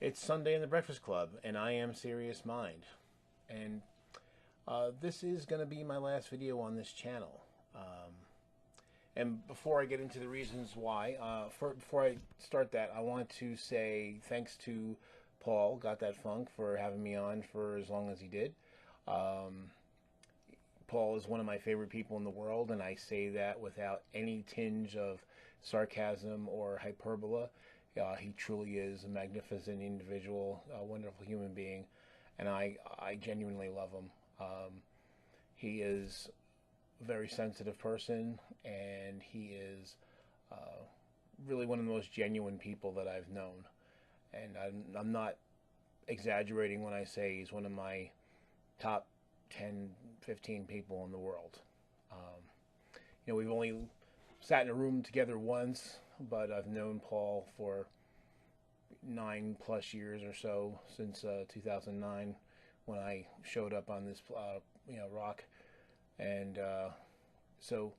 It's Sunday in the Breakfast Club, and I am Serious Mind. And this is going to be my last video on this channel. And before I get into the reasons why, before I start that, I want to say thanks to Paul, Got That Funk, for having me on for as long as he did. Paul is one of my favorite people in the world, and I say that without any tinge of sarcasm or hyperbole. He truly is a magnificent individual, a wonderful human being, and I genuinely love him. He is a very sensitive person, and he is really one of the most genuine people that I've known. And I'm not exaggerating when I say he's one of my top 10, 15 people in the world. We've only sat in a room together once, but I've known Paul for 9+ years or so, since 2009, when I showed up on this rock. And so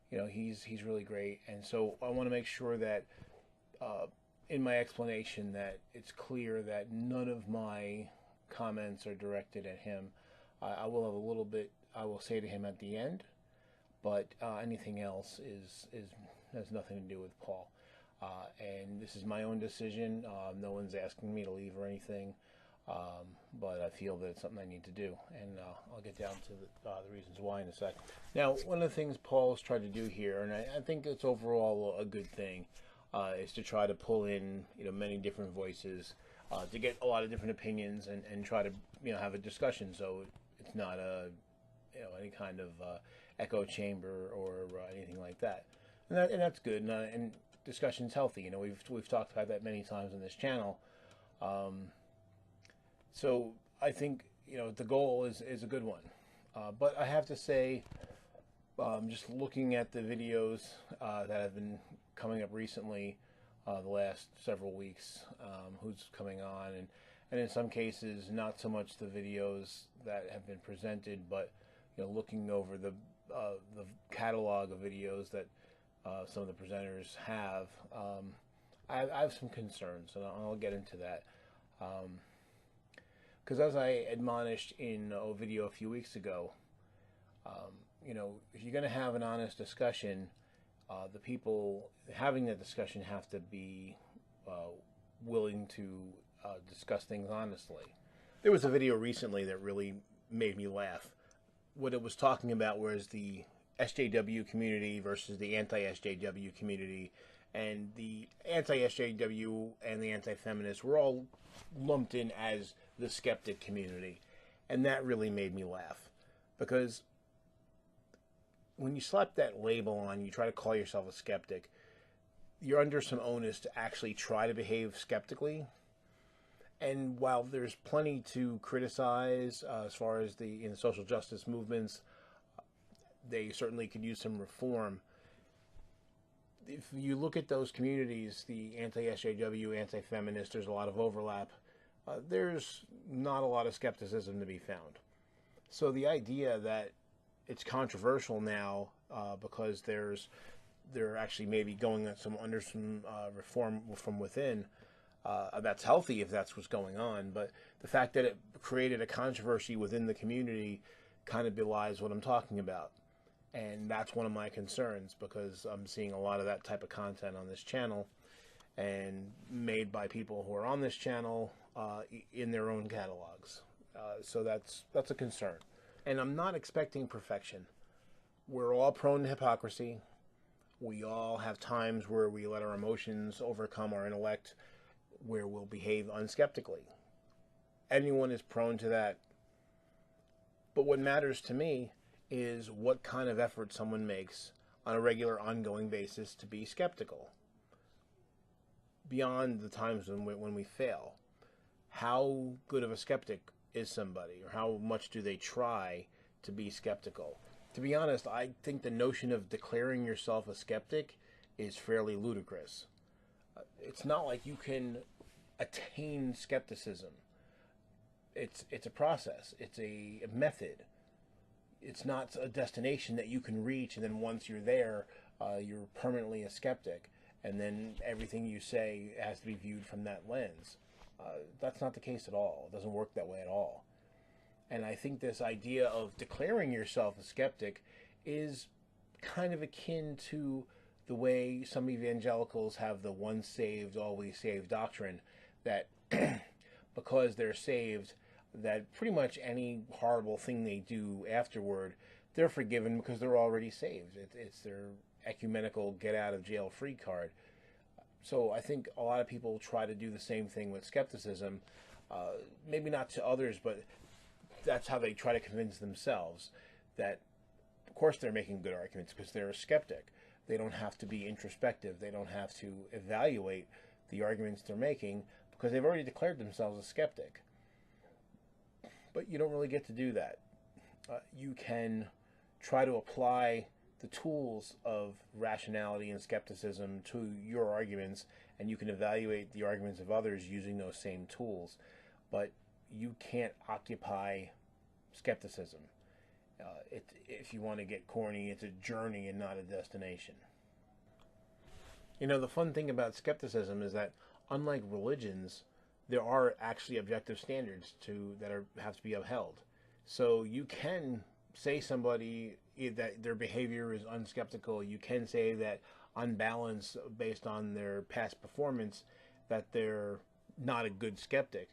he's really great. And so I want to make sure that in my explanation that it's clear that none of my comments are directed at him. I will have a little bit I will say to him at the end, but anything else has nothing to do with Paul. And this is my own decision. No one's asking me to leave or anything, but I feel that it's something I need to do, and I'll get down to the reasons why in a sec. Now, one of the things Paul's tried to do here, and I think it's overall a good thing, is to try to pull in many different voices, to get a lot of different opinions, and try to have a discussion, so it's not any kind of echo chamber or anything like that. And that's good, and discussion's healthy. We've talked about that many times on this channel. So I think the goal is a good one. But I have to say, just looking at the videos that have been coming up recently, the last several weeks, who's coming on, and in some cases not so much the videos that have been presented, but looking over the catalog of videos that some of the presenters have, I have some concerns, and I'll get into that. Because as I admonished in a video a few weeks ago, if you're going to have an honest discussion, the people having that discussion have to be willing to discuss things honestly. There was a video recently that really made me laugh. What it was talking about was the SJW community versus the anti-SJW community, and the anti-SJW and the anti-feminists were all lumped in as the skeptic community, and that really made me laugh, because when you slap that label on, you try to call yourself a skeptic, you're under some onus to actually try to behave skeptically. And while there's plenty to criticize as far as the social justice movements, they certainly could use some reform. If you look at those communities, the anti-SJW, anti-feminist, there's a lot of overlap. There's not a lot of skepticism to be found. So the idea that it's controversial now because they're actually maybe going under some reform from within, that's healthy if that's what's going on. But the fact that it created a controversy within the community kind of belies what I'm talking about. And that's one of my concerns, because I'm seeing a lot of that type of content on this channel, and made by people who are on this channel in their own catalogs. So that's a concern. And I'm not expecting perfection. We're all prone to hypocrisy. We all have times where we let our emotions overcome our intellect, where we'll behave unskeptically. Anyone is prone to that. But what matters to me is what kind of effort someone makes on a regular, ongoing basis to be skeptical. Beyond the times when we fail. How good of a skeptic is somebody, or how much do they try to be skeptical? To be honest, I think the notion of declaring yourself a skeptic is fairly ludicrous. It's not like you can attain skepticism. It's a process. It's a method. It's not a destination that you can reach, and then once you're there, you're permanently a skeptic, and then everything you say has to be viewed from that lens. That's not the case at all. It doesn't work that way at all. And I think this idea of declaring yourself a skeptic is kind of akin to the way some evangelicals have the once saved, always saved doctrine, that because they're saved, that pretty much any horrible thing they do afterward, they're forgiven because they're already saved. It's their ecumenical get out of jail free card. So I think a lot of people try to do the same thing with skepticism, maybe not to others, but that's how they try to convince themselves that, of course, they're making good arguments because they're a skeptic. They don't have to be introspective. They don't have to evaluate the arguments they're making because they've already declared themselves a skeptic. But you don't really get to do that. You can try to apply the tools of rationality and skepticism to your arguments, and you can evaluate the arguments of others using those same tools. But you can't occupy skepticism. If you want to get corny, it's a journey and not a destination. You know, the fun thing about skepticism is that, unlike religions, there are actually objective standards that have to be upheld. So you can say somebody that their behavior is unskeptical. You can say that on balance, based on their past performance, that they're not a good skeptic.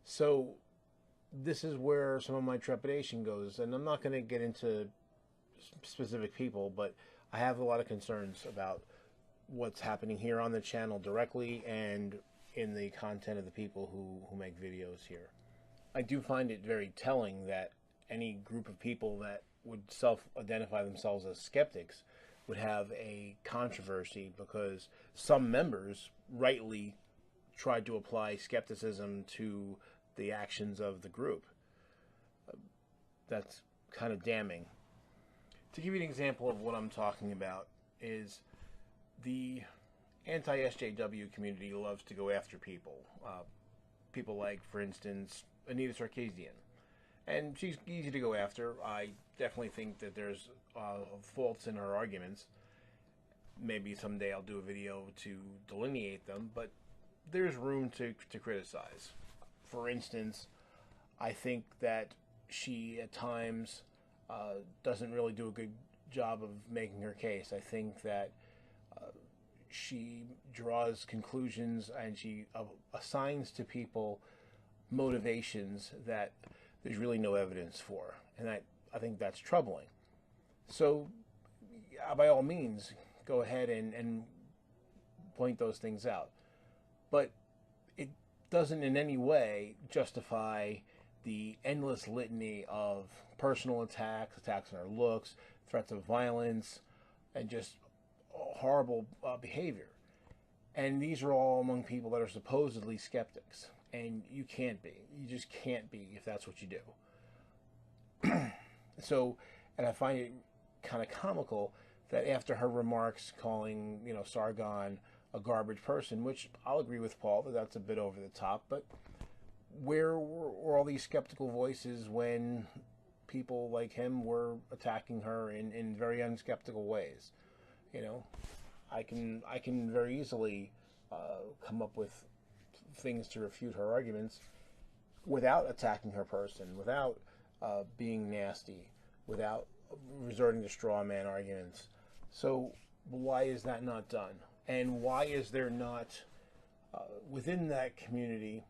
So this is where some of my trepidation goes, and I'm not going to get into specific people, but I have a lot of concerns about what's happening here on the channel directly and in the content of the people who make videos here. I do find it very telling that any group of people that would self-identify themselves as skeptics would have a controversy because some members rightly tried to apply skepticism to the actions of the group. That's kind of damning. To give you an example of what I'm talking about is the anti-SJW community loves to go after people. People like, for instance, Anita Sarkeesian. And she's easy to go after. I definitely think that there's faults in her arguments. Maybe someday I'll do a video to delineate them, but there's room to criticize. For instance, I think that she at times doesn't really do a good job of making her case. I think that she draws conclusions and she assigns to people motivations that there's really no evidence for. And I think that's troubling. So by all means, go ahead and point those things out. But it doesn't in any way justify the endless litany of personal attacks on our looks, threats of violence, and just horrible behavior. And these are all among people that are supposedly skeptics. And you can't be. You just can't be if that's what you do. So, and I find it kind of comical that after her remarks calling, Sargon a garbage person, which I'll agree with Paul that that's a bit over the top, but where were all these skeptical voices when people like him were attacking her in very unskeptical ways? I can very easily come up with things to refute her arguments without attacking her person, without being nasty, without resorting to straw man arguments. So why is that not done? And why is there not, within that community,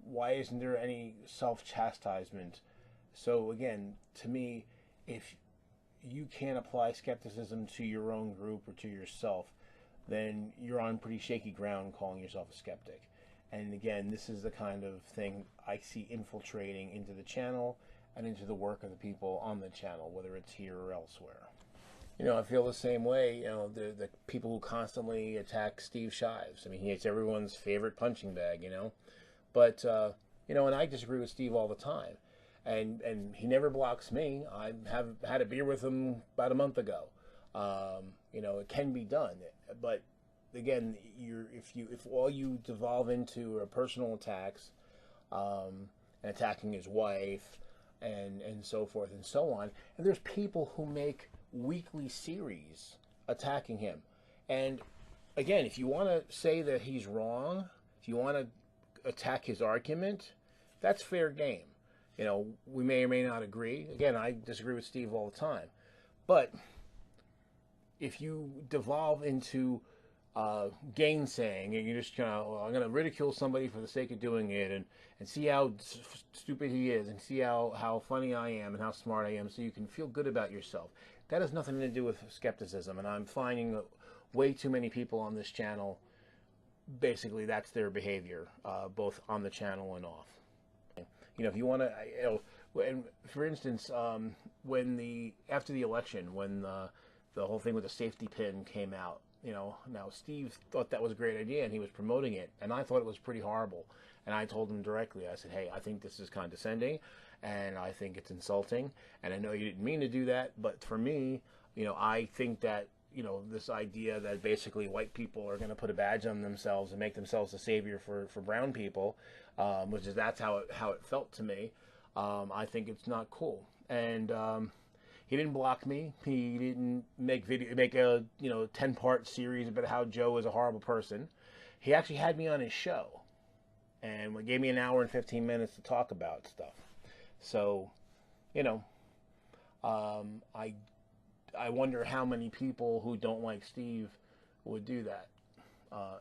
why isn't there any self-chastisement? So again, to me, if you can't apply skepticism to your own group or to yourself, then you're on pretty shaky ground calling yourself a skeptic. And again, this is the kind of thing I see infiltrating into the channel and into the work of the people on the channel, whether it's here or elsewhere. I feel the same way, the people who constantly attack Steve Shives. I mean, he's everyone's favorite punching bag, But, and I disagree with Steve all the time. And he never blocks me. I have had a beer with him about a month ago. It can be done. But again, if all you devolve into are personal attacks, and attacking his wife, and so forth and so on, and there's people who make weekly series attacking him. And again, if you want to say that he's wrong, if you want to attack his argument, that's fair game. You know, we may or may not agree. Again, I disagree with Steve all the time. But if you devolve into gainsaying, and you're just I'm going to ridicule somebody for the sake of doing it, and see how stupid he is, and see how funny I am, and how smart I am, so you can feel good about yourself. That has nothing to do with skepticism, and I'm finding way too many people on this channel, basically that's their behavior, both on the channel and off. You know, if you want to, and for instance, after the election, when the whole thing with the safety pin came out, you know, now Steve thought that was a great idea and he was promoting it, and I thought it was pretty horrible. And I told him directly, I said, hey, I think this is condescending, and I think it's insulting, and I know you didn't mean to do that, but for me, you know, I think that, you know, this idea that basically white people are going to put a badge on themselves and make themselves a savior for brown people, that's how it felt to me. I think it's not cool. And he didn't block me. He didn't make a 10-part series about how Joe is a horrible person. He actually had me on his show, and gave me an hour and 15 minutes to talk about stuff. So, you know, I wonder how many people who don't like Steve would do that.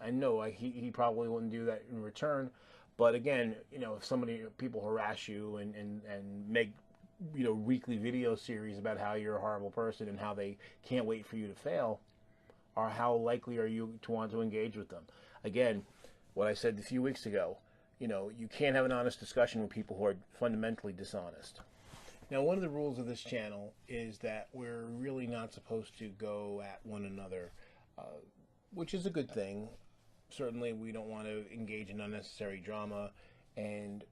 And no, he probably wouldn't do that in return. But again, you know, if people harass you and make, you know, weekly video series about how you're a horrible person and how they can't wait for you to fail, or how likely are you to want to engage with them? Again, what I said a few weeks ago, you know, you can't have an honest discussion with people who are fundamentally dishonest. Now, one of the rules of this channel is that we're really not supposed to go at one another, which is a good thing. Certainly, we don't want to engage in unnecessary drama, and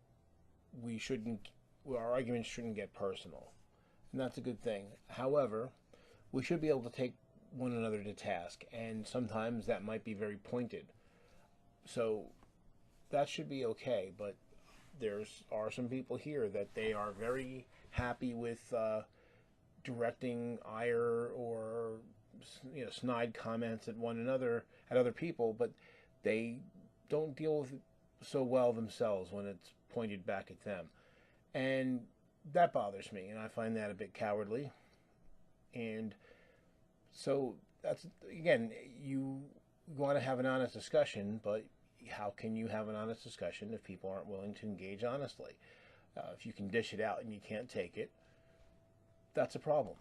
our arguments shouldn't get personal, and that's a good thing. However, we should be able to take one another to task, and sometimes that might be very pointed. So that should be okay, but there are some people here that they are very happy with directing ire or, you know, snide comments at one another, at other people, but they don't deal with it so well themselves when it's pointed back at them. And that bothers me, and I find that a bit cowardly. And so that's, again, you want to have an honest discussion, but how can you have an honest discussion if people aren't willing to engage honestly? If you can dish it out and you can't take it, that's a problem.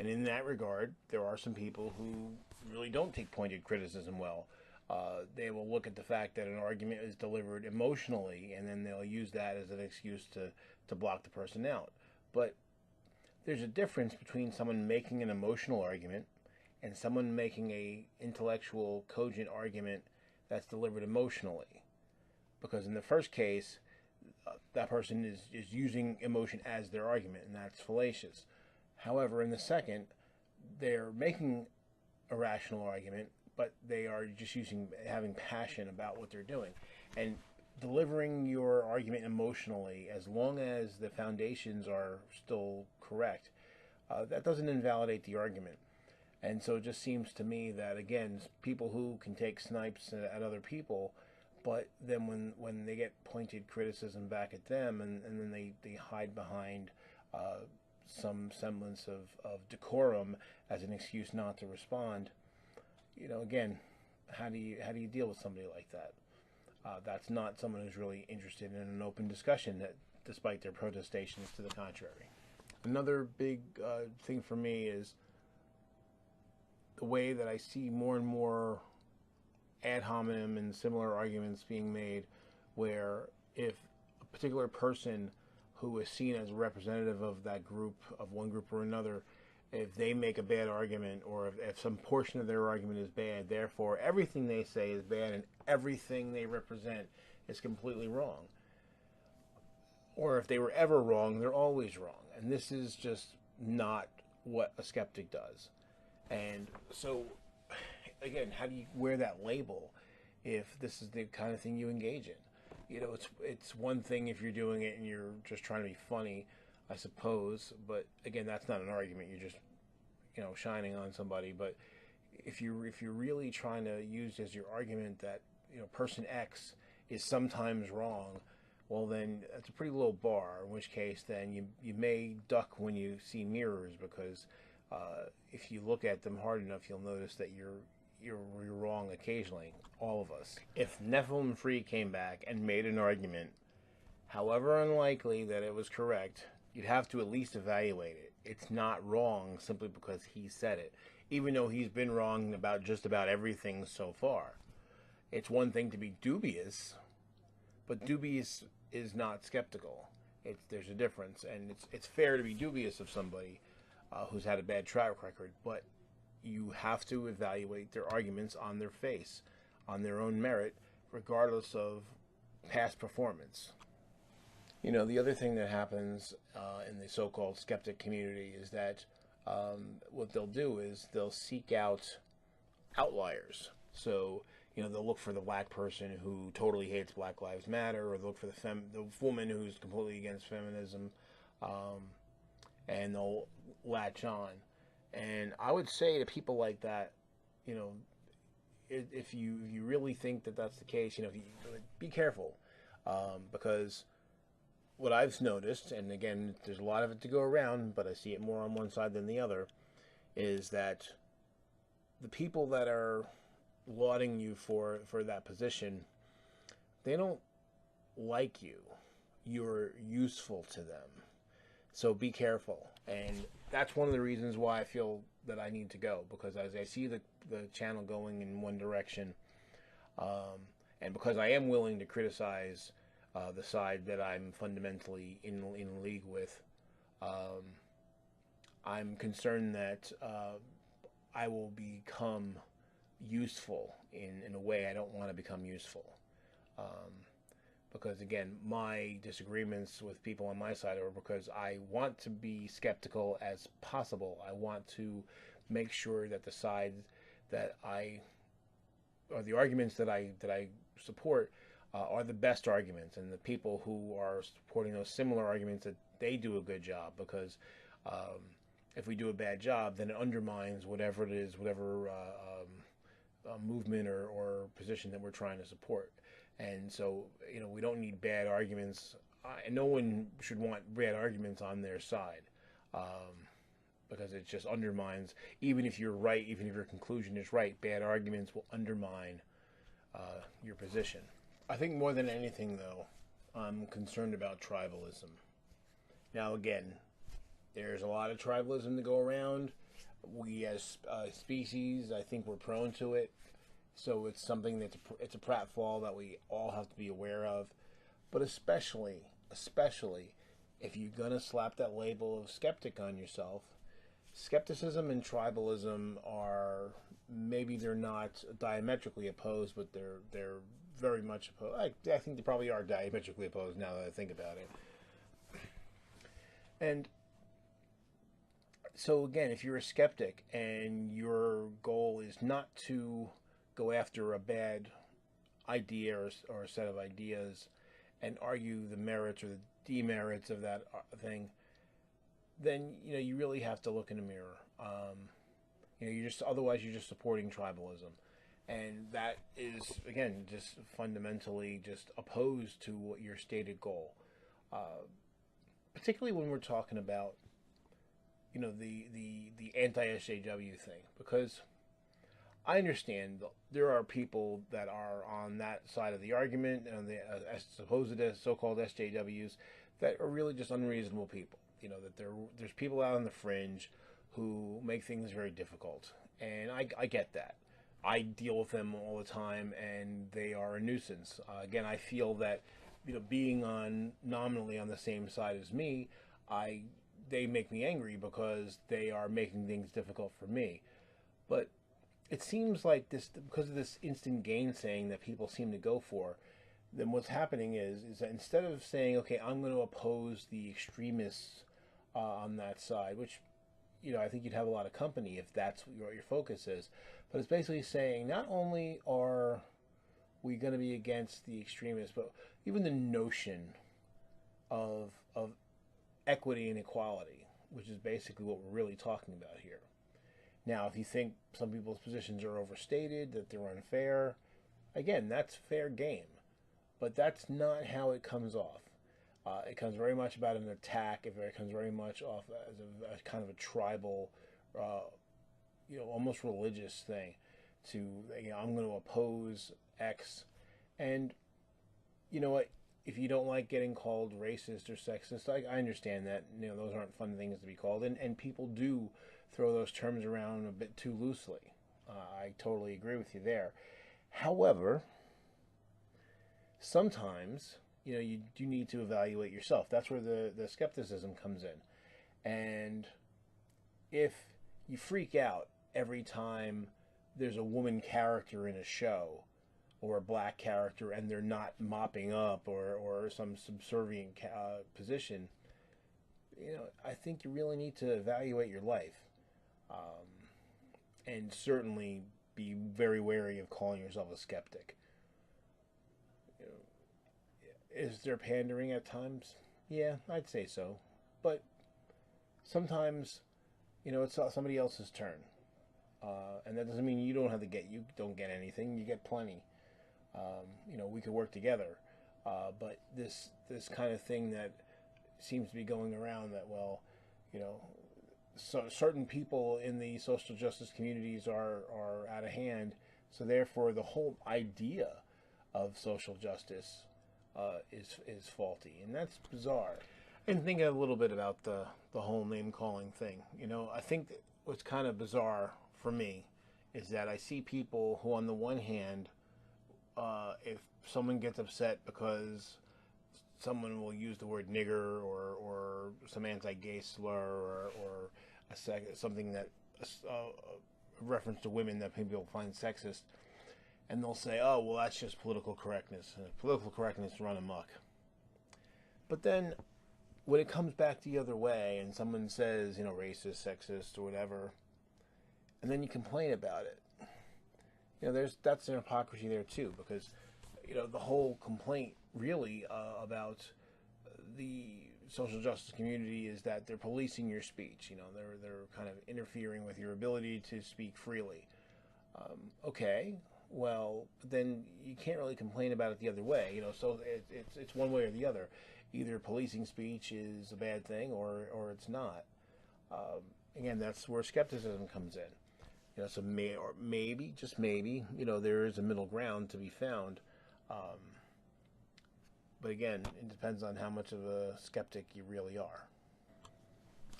And in that regard, there are some people who really don't take pointed criticism well. They will look at the fact that an argument is delivered emotionally, and then they'll use that as an excuse to block the person out. But there's a difference between someone making an emotional argument and someone making a intellectual, cogent argument that's delivered emotionally. Because in the first case, that person is using emotion as their argument, and that's fallacious. However, in the second, they're making a rational argument, but they are just having passion about what they're doing. And delivering your argument emotionally, as long as the foundations are still correct, that doesn't invalidate the argument. And so it just seems to me that, again, people who can take snipes at other people, but then when they get pointed criticism back at them, and then they hide behind some semblance of decorum as an excuse not to respond, you know, again, how do you deal with somebody like that? That's not someone who's really interested in an open discussion, that despite their protestations to the contrary. Another big thing for me is the way that I see more and more ad hominem and similar arguments being made, where if a particular person who is seen as a representative of that group, of one group or another, if they make a bad argument, or if some portion of their argument is bad, therefore everything they say is bad and everything they represent is completely wrong. Or if they were ever wrong, they're always wrong. And this is just not what a skeptic does. And so, again, how do you wear that label if this is the kind of thing you engage in? You know, it's one thing if you're doing it and you're just trying to be funny, I suppose, but again, that's not an argument. You're just, you know, shining on somebody. But if you're really trying to use as your argument that, you know, person X is sometimes wrong, well, then that's a pretty low bar, in which case then you may duck when you see mirrors, because if you look at them hard enough, you'll notice that you're wrong occasionally, all of us. If Nephilim Free came back and made an argument, however unlikely that it was correct, you'd have to at least evaluate it. It's not wrong simply because he said it, even though he's been wrong about just about everything so far. It's one thing to be dubious, but dubious is not skeptical. There's a difference, and it's fair to be dubious of somebody who's had a bad track record, but you have to evaluate their arguments on their face, on their own merit, regardless of past performance. You know, the other thing that happens in the so-called skeptic community is that what they'll do is they'll seek out outliers. So, you know, they'll look for the black person who totally hates Black Lives Matter, or they'll look for the woman who's completely against feminism, and they'll latch on. And I would say to people like that, you know, if you really think that that's the case, you know, be careful, because what I've noticed, and again, there's a lot of it to go around, but I see it more on one side than the other, is that the people that are lauding you for that position, they don't like you. You're useful to them. So be careful. And that's one of the reasons why I feel that I need to go, because as I see the channel going in one direction, and because I am willing to criticize the side that I'm fundamentally in league with, I'm concerned that I will become useful in a way I don't want to become useful. Because again, my disagreements with people on my side are because I want to be skeptical as possible. I want to make sure that the side that or the arguments that I support are the best arguments, and the people who are supporting those similar arguments, that they do a good job, because if we do a bad job, then it undermines whatever it is, whatever movement or position that we're trying to support. And so, you know, we don't need bad arguments, and no one should want bad arguments on their side, because it just undermines, even if you're right, even if your conclusion is right, bad arguments will undermine your position. I think more than anything, though, I'm concerned about tribalism. Now, again, there's a lot of tribalism to go around. We as a species, I think we're prone to it. So it's something it's a pratfall that we all have to be aware of. But especially if you're going to slap that label of skeptic on yourself, skepticism and tribalism are, maybe they're not diametrically opposed, but they're very much opposed. I think they probably are diametrically opposed now that I think about it. And so again, if you're a skeptic and your goal is not to go after a bad idea or a set of ideas and argue the merits or the demerits of that thing, then, you know, you really have to look in the mirror. You know, otherwise you're just supporting tribalism, and that is, again, just fundamentally just opposed to what your stated goal. Particularly when we're talking about, you know, the anti-SJW thing, because I understand there are people that are on that side of the argument, and the supposed so-called SJWs, that are really just unreasonable people. You know, that there's people out on the fringe who make things very difficult, and I get that. I deal with them all the time, and they are a nuisance. Again, I feel that, you know, being nominally on the same side as me, they make me angry because they are making things difficult for me. But it seems like this, because of this instant gainsaying that people seem to go for, then what's happening is that instead of saying, okay, I'm going to oppose the extremists on that side, which, you know, I think you'd have a lot of company if that's what your focus is, but it's basically saying not only are we going to be against the extremists, but even the notion of equity and equality, which is basically what we're really talking about here. Now, if you think some people's positions are overstated, that they're unfair, again, that's fair game. but that's not how it comes off. It comes very much about an attack. It comes very much off as a kind of a tribal, almost religious thing. I'm going to oppose X, and you know what? If you don't like getting called racist or sexist, I understand that. Those aren't fun things to be called, and people do throw those terms around a bit too loosely. I totally agree with you there. However, sometimes you do need to evaluate yourself. That's where the skepticism comes in. And if you freak out every time there's a woman character in a show, or a black character, and they're not mopping up or some subservient position, I think you really need to evaluate your life, and certainly be very wary of calling yourself a skeptic. Is there pandering at times? Yeah, I'd say so. But sometimes, it's somebody else's turn. And that doesn't mean you don't get anything. You get plenty. We could work together. But this kind of thing that seems to be going around that, so certain people in the social justice communities are out of hand. So therefore, the whole idea of social justice is faulty, and that's bizarre. And think a little bit about the whole name calling thing. I think that what's kind of bizarre for me is that I see people who, on the one hand, if someone gets upset because someone will use the word nigger or some anti-gay slur or something that a reference to women that people find sexist, and they'll say, "Oh, well, that's just political correctness. Political correctness run amok." But then, when it comes back the other way, and someone says, racist, sexist, or whatever, and then you complain about it, that's an hypocrisy there too, because the whole complaint really about the social justice community is that they're policing your speech. They're kind of interfering with your ability to speak freely. Okay, well, then you can't really complain about it the other way. So it's one way or the other. Either policing speech is a bad thing or it's not. Again, that's where skepticism comes in. So maybe, just maybe, there is a middle ground to be found. But again, it depends on how much of a skeptic you really are.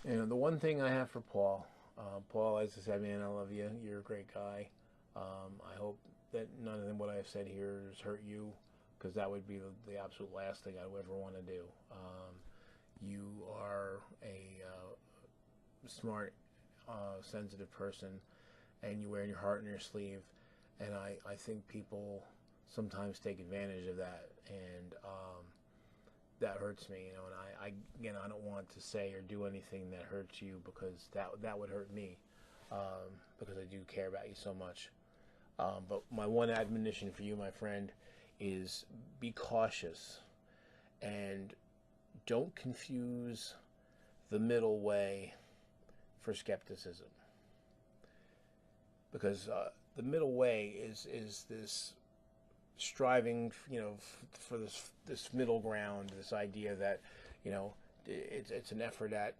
The one thing I have for Paul, as I said, man, I love you. You're a great guy. I hope that none of what I've said here has hurt you, because that would be the absolute last thing I would ever want to do. You are a smart, sensitive person, and you wear your heart on your sleeve, and I think people sometimes take advantage of that, and that hurts me, and I don't want to say or do anything that hurts you, because that would hurt me, because I do care about you so much. But my one admonition for you, my friend, is be cautious, and don't confuse the middle way for skepticism. Because the middle way is this striving, for this middle ground, this idea that, it's an effort at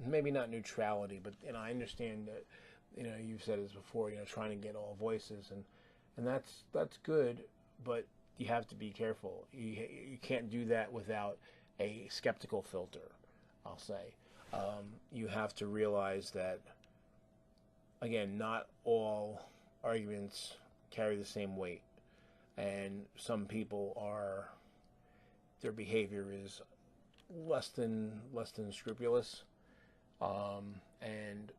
maybe not neutrality, but I understand that, you've said this before, trying to get all voices, and that's good, but you have to be careful. You can't do that without a skeptical filter, I'll say. You have to realize that, again, not all arguments carry the same weight, and some people their behavior is less than scrupulous, and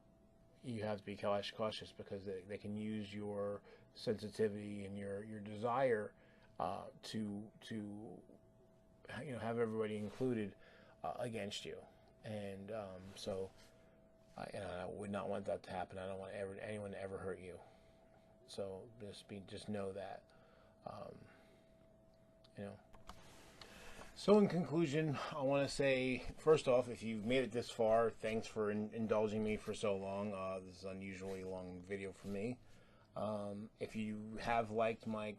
you have to be cautious, because they can use your sensitivity and your desire to have everybody included against you, and so I would not want that to happen. I don't want anyone to ever hurt you. So just know that. So in conclusion, I want to say, first off, if you've made it this far, thanks for indulging me for so long. This is an unusually long video for me. If you have liked my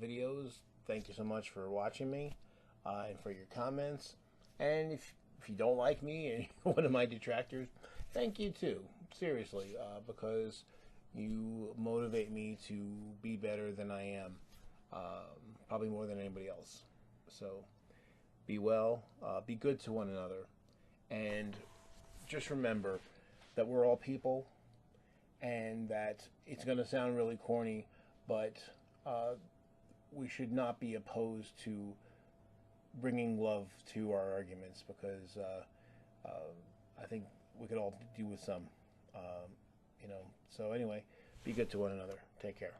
videos, thank you so much for watching me and for your comments. And if you don't like me and you're one of my detractors, thank you too. Seriously, because you motivate me to be better than I am, probably more than anybody else. So be well, be good to one another, and just remember that we're all people, and that it's going to sound really corny, but we should not be opposed to bringing love to our arguments, because I think we could all do with some, So anyway, be good to one another. Take care.